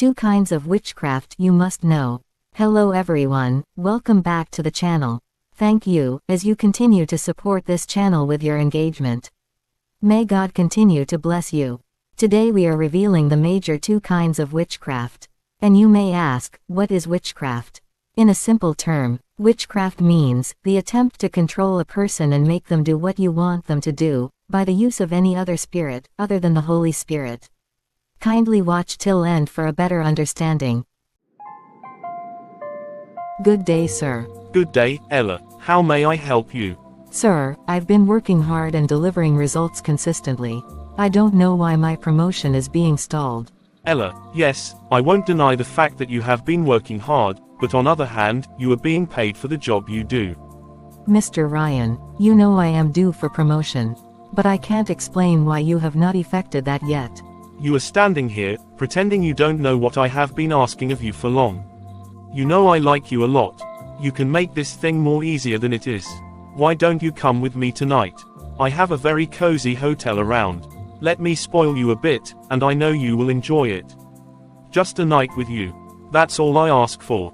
2 kinds of witchcraft you must know. Hello everyone, welcome back to the channel. Thank you, as you continue to support this channel with your engagement. May God continue to bless you. Today we are revealing the major 2 kinds of witchcraft. And you may ask, what is witchcraft? In a simple term, witchcraft means the attempt to control a person and make them do what you want them to do, by the use of any other spirit, other than the Holy Spirit. Kindly watch till end for a better understanding. Good day, sir. Good day, Ella. How may I help you? Sir, I've been working hard and delivering results consistently. I don't know why my promotion is being stalled. Ella, yes, I won't deny the fact that you have been working hard, but on other hand, you are being paid for the job you do. Mr. Ryan, you know I am due for promotion. But I can't explain why you have not effected that yet. You are standing here, pretending you don't know what I have been asking of you for long. You know I like you a lot. You can make this thing more easier than it is. Why don't you come with me tonight? I have a very cozy hotel around. Let me spoil you a bit, and I know you will enjoy it. Just a night with you. That's all I ask for.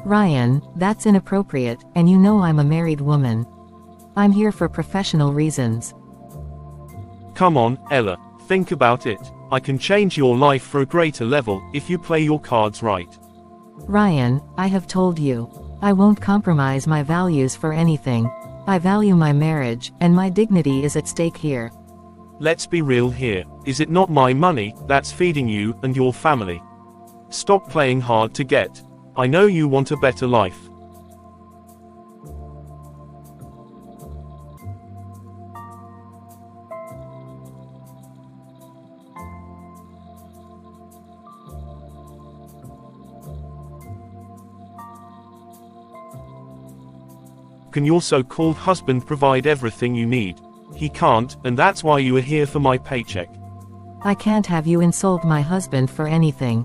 Ryan, that's inappropriate, and you know I'm a married woman. I'm here for professional reasons. Come on, Ella, think about it. I can change your life for a greater level, if you play your cards right. Ryan, I have told you. I won't compromise my values for anything. I value my marriage, and my dignity is at stake here. Let's be real here. Is it not my money that's feeding you and your family? Stop playing hard to get. I know you want a better life. Can your so-called husband provide everything you need? He can't, and that's why you are here for my paycheck. I can't have you insult my husband for anything.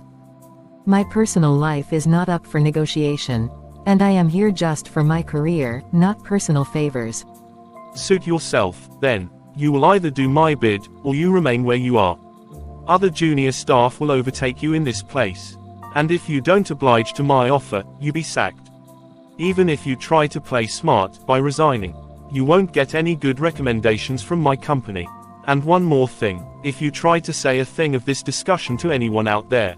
My personal life is not up for negotiation. And I am here just for my career, not personal favors. Suit yourself, then. You will either do my bid, or you remain where you are. Other junior staff will overtake you in this place. And if you don't oblige to my offer, you be sacked. Even if you try to play smart by resigning, you won't get any good recommendations from my company. And one more thing, if you try to say a thing of this discussion to anyone out there,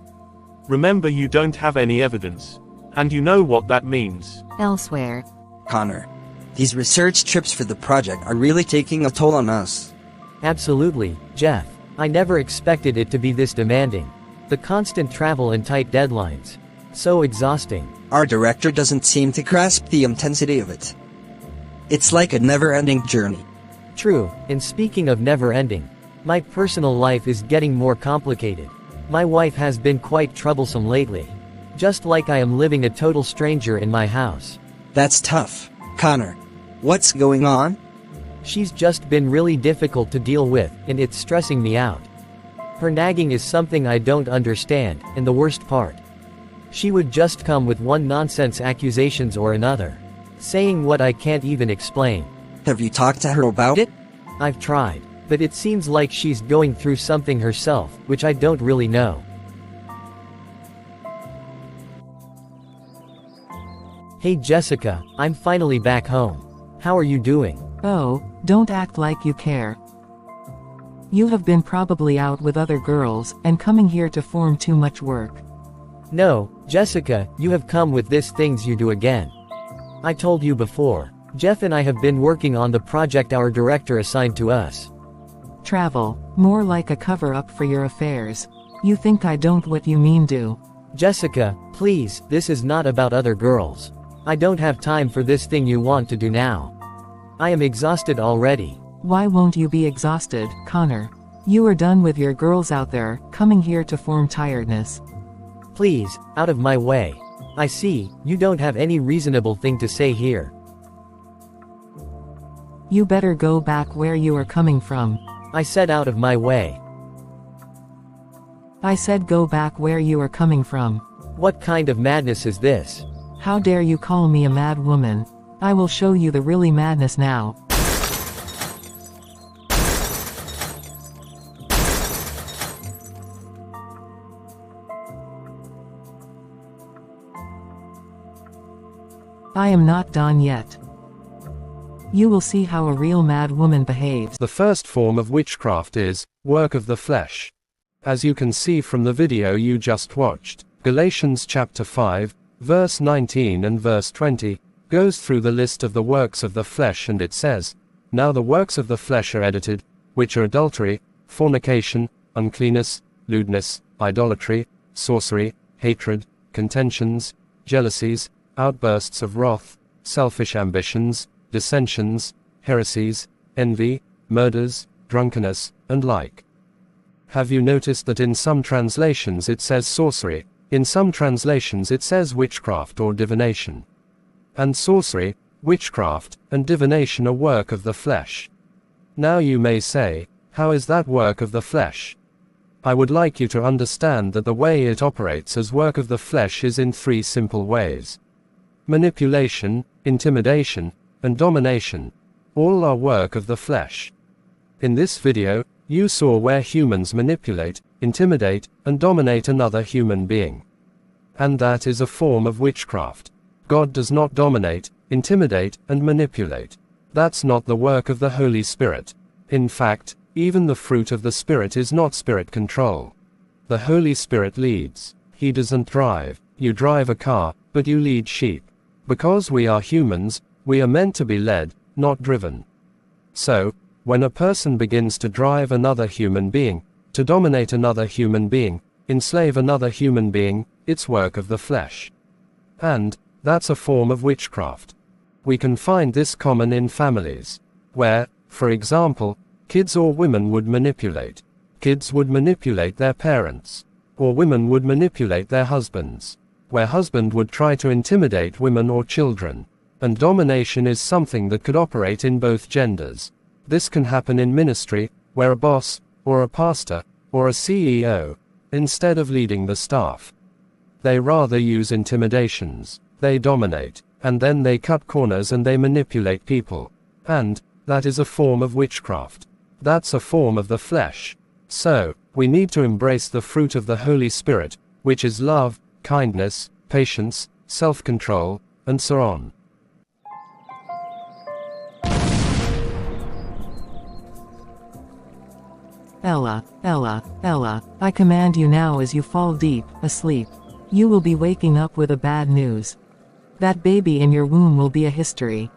remember you don't have any evidence. And you know what that means. Elsewhere. Connor, these research trips for the project are really taking a toll on us. Absolutely, Jeff. I never expected it to be this demanding. The constant travel and tight deadlines. So exhausting. Our director doesn't seem to grasp the intensity of it. It's like a never-ending journey. True, and speaking of never-ending, my personal life is getting more complicated. My wife has been quite troublesome lately. Just like I am living a total stranger in my house. That's tough. Connor, what's going on? She's just been really difficult to deal with, and it's stressing me out. Her nagging is something I don't understand, and the worst part. She would just come with one nonsense accusations or another. Saying what I can't even explain. Have you talked to her about it? I've tried. But it seems like she's going through something herself, which I don't really know. Hey Jessica, I'm finally back home. How are you doing? Oh, don't act like you care. You have been probably out with other girls, and coming here to form too much work. No, Jessica, you have come with this things you do again. I told you before, Jeff and I have been working on the project our director assigned to us. Travel, more like a cover-up for your affairs. You think I don't what you mean do. Jessica, please, this is not about other girls. I don't have time for this thing you want to do now. I am exhausted already. Why won't you be exhausted, Connor? You are done with your girls out there, coming here to form tiredness. Please, out of my way. I see, you don't have any reasonable thing to say here. You better go back where you are coming from. I said out of my way. I said go back where you are coming from. What kind of madness is this? How dare you call me a mad woman? I will show you the really madness now. I am not done yet. You will see how a real mad woman behaves. The first form of witchcraft is work of the flesh. As you can see from the video you just watched, Galatians chapter 5, verse 19 and verse 20, goes through the list of the works of the flesh, and it says, "Now the works of the flesh are edited, which are adultery, fornication, uncleanness, lewdness, idolatry, sorcery, hatred, contentions, jealousies, outbursts of wrath, selfish ambitions, dissensions, heresies, envy, murders, drunkenness, and like." Have you noticed that in some translations it says sorcery, in some translations it says witchcraft or divination? And sorcery, witchcraft, and divination are work of the flesh. Now you may say, how is that work of the flesh? I would like you to understand that the way it operates as work of the flesh is in three simple ways. Manipulation, intimidation, and domination. All are work of the flesh. In this video, you saw where humans manipulate, intimidate, and dominate another human being. And that is a form of witchcraft. God does not dominate, intimidate, and manipulate. That's not the work of the Holy Spirit. In fact, even the fruit of the Spirit is not spirit control. The Holy Spirit leads. He doesn't drive. You drive a car, but you lead sheep. Because we are humans, we are meant to be led, not driven. So, when a person begins to drive another human being, to dominate another human being, enslave another human being, it's work of the flesh. And that's a form of witchcraft. We can find this common in families, where, for example, kids or women would manipulate. Kids would manipulate their parents. Or women would manipulate their husbands. Where husband would try to intimidate women or children. And domination is something that could operate in both genders. This can happen in ministry, where a boss, or a pastor, or a CEO, instead of leading the staff, they rather use intimidations. They dominate, and then they cut corners and they manipulate people. And that is a form of witchcraft. That's a form of the flesh. So, we need to embrace the fruit of the Holy Spirit, which is love, kindness, patience, self-control, and so on. Ella, I command you now as you fall deep asleep. You will be waking up with a bad news. That baby in your womb will be a history.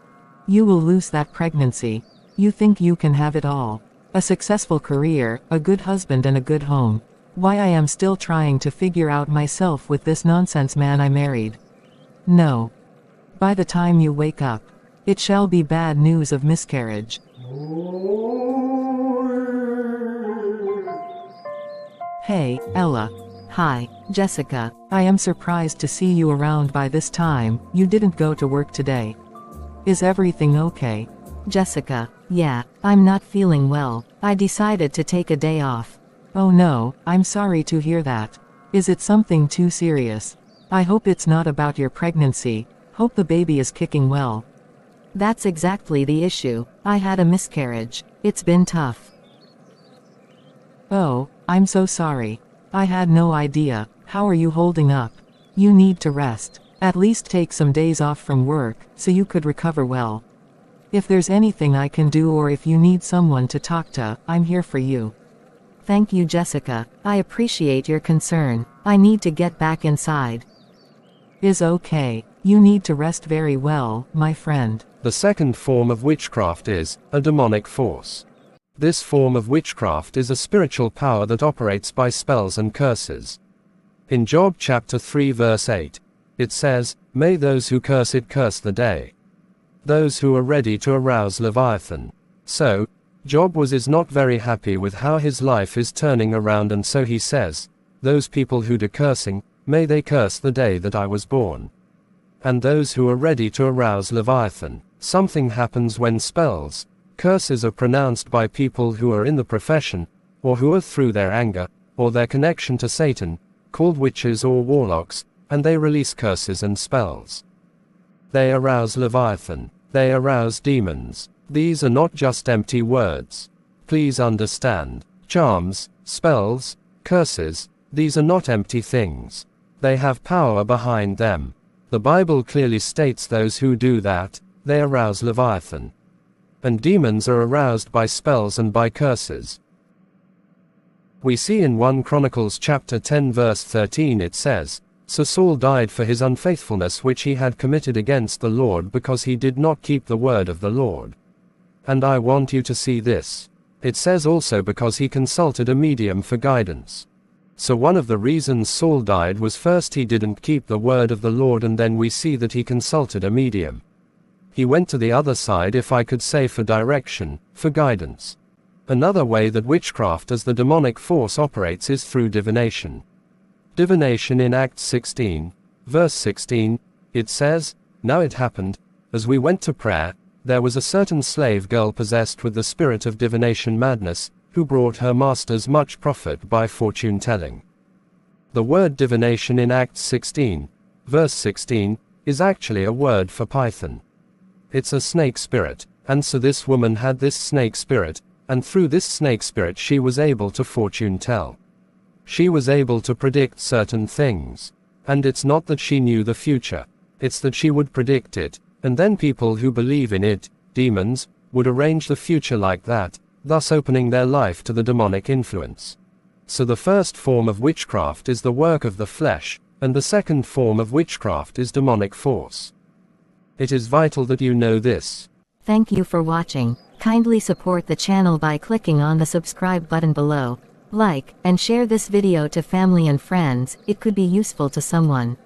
You will lose that pregnancy. You think you can have it all. A successful career, a good husband and a good home. Why I am still trying to figure out myself with this nonsense man I married. No. By the time you wake up, it shall be bad news of miscarriage. Hey, Ella. Hi, Jessica. I am surprised to see you around by this time. You didn't go to work today. Is everything okay? Jessica, yeah, I'm not feeling well. I decided to take a day off. Oh no, I'm sorry to hear that. Is it something too serious? I hope it's not about your pregnancy. Hope the baby is kicking well. That's exactly the issue. I had a miscarriage. It's been tough. Oh, I'm so sorry. I had no idea. How are you holding up? You need to rest. At least take some days off from work, so you could recover well. If there's anything I can do or if you need someone to talk to, I'm here for you. Thank you, Jessica. I appreciate your concern. I need to get back inside. Is okay. You need to rest very well, my friend. The second form of witchcraft is a demonic force. This form of witchcraft is a spiritual power that operates by spells and curses. In Job chapter 3 verse 8, it says, "May those who curse it curse the day." Those who are ready to arouse Leviathan. So, Job is not very happy with how his life is turning around, and so he says, "Those people who do cursing, may they curse the day that I was born." And those who are ready to arouse Leviathan. Something happens when spells, curses are pronounced by people who are in the profession, or who are through their anger, or their connection to Satan, called witches or warlocks, and they release curses and spells. They arouse Leviathan. They arouse demons. These are not just empty words. Please understand. Charms, spells, curses, these are not empty things. They have power behind them. The Bible clearly states those who do that, they arouse Leviathan. And demons are aroused by spells and by curses. We see in 1 Chronicles chapter 10 verse 13 it says, "So Saul died for his unfaithfulness which he had committed against the Lord because he did not keep the word of the Lord." And I want you to see this. It says also because he consulted a medium for guidance. So one of the reasons Saul died was first he didn't keep the word of the Lord, and then we see that he consulted a medium. He went to the other side, if I could say, for direction, for guidance. Another way that witchcraft as the demonic force operates is through divination. Divination in Acts 16, verse 16, it says, "Now it happened, as we went to prayer, there was a certain slave girl possessed with the spirit of divination madness, who brought her masters much profit by fortune-telling." The word divination in Acts 16, verse 16, is actually a word for python. It's a snake spirit, and so this woman had this snake spirit, and through this snake spirit she was able to fortune-tell. She was able to predict certain things. And it's not that she knew the future, it's that she would predict it, and then people who believe in it, demons, would arrange the future like that, thus opening their life to the demonic influence. So the first form of witchcraft is the work of the flesh, and the second form of witchcraft is demonic force. It is vital that you know this. Thank you for watching. Kindly support the channel by clicking on the subscribe button below. Like, and share this video to family and friends, it could be useful to someone.